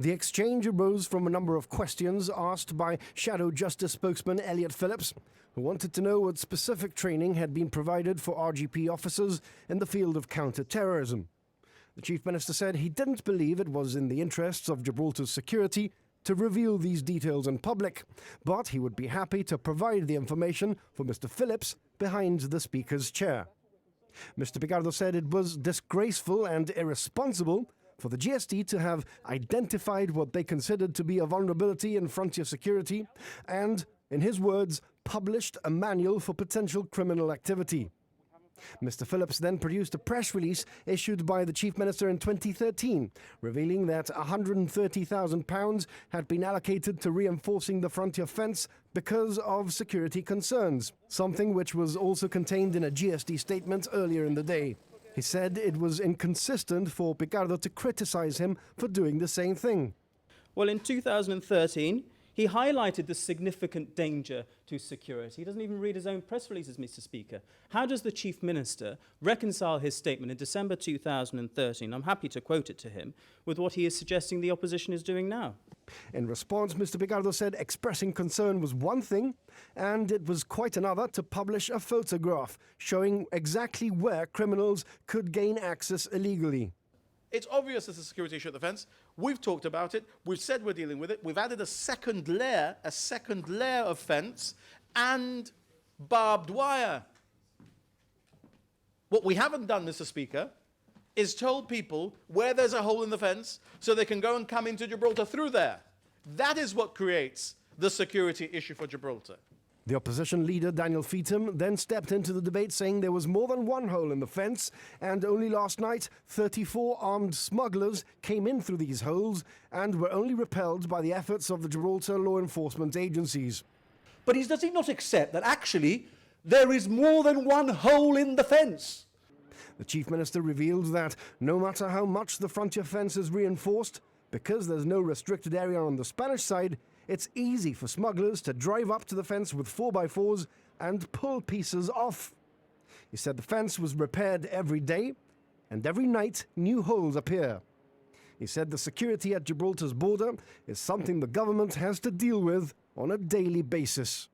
The exchange arose from a number of questions asked by Shadow Justice spokesman Elliot Phillips, who wanted to know what specific training had been provided for RGP officers in the field of counter-terrorism. The Chief Minister said he didn't believe it was in the interests of Gibraltar's security to reveal these details in public, but he would be happy to provide the information for Mr. Phillips behind the Speaker's chair. Mr. Picardo said it was disgraceful and irresponsible for the GST to have identified what they considered to be a vulnerability in frontier security and, in his words, published a manual for potential criminal activity. Mr. Phillips then produced a press release issued by the Chief Minister in 2013, revealing that £130,000 had been allocated to reinforcing the frontier fence because of security concerns, something which was also contained in a GST statement earlier in the day. He said it was inconsistent for Picardo to criticize him for doing the same thing. Well, in 2013, he highlighted the significant danger to security. He doesn't even read his own press releases, Mr. Speaker. How does the Chief Minister reconcile his statement in December 2013, I'm happy to quote it to him, with what he is suggesting the opposition is doing now? In response, Mr. Picardo said expressing concern was one thing, and it was quite another to publish a photograph showing exactly where criminals could gain access illegally. It's obvious there's a security issue at the fence. We've talked about it. We've said we're dealing with it. We've added a second layer of fence and barbed wire. What we haven't done, Mr. Speaker, is told people where there's a hole in the fence so they can go and come into Gibraltar through there. That is what creates the security issue for Gibraltar. The opposition leader, Daniel Feetham, then stepped into the debate saying there was more than one hole in the fence, and only last night 34 armed smugglers came in through these holes and were only repelled by the efforts of the Gibraltar law enforcement agencies. But does he not accept that actually there is more than one hole in the fence? The Chief Minister revealed that no matter how much the frontier fence is reinforced, because there's no restricted area on the Spanish side, it's easy for smugglers to drive up to the fence with 4x4s and pull pieces off. He said the fence was repaired every day, and every night new holes appear. He said the security at Gibraltar's border is something the government has to deal with on a daily basis.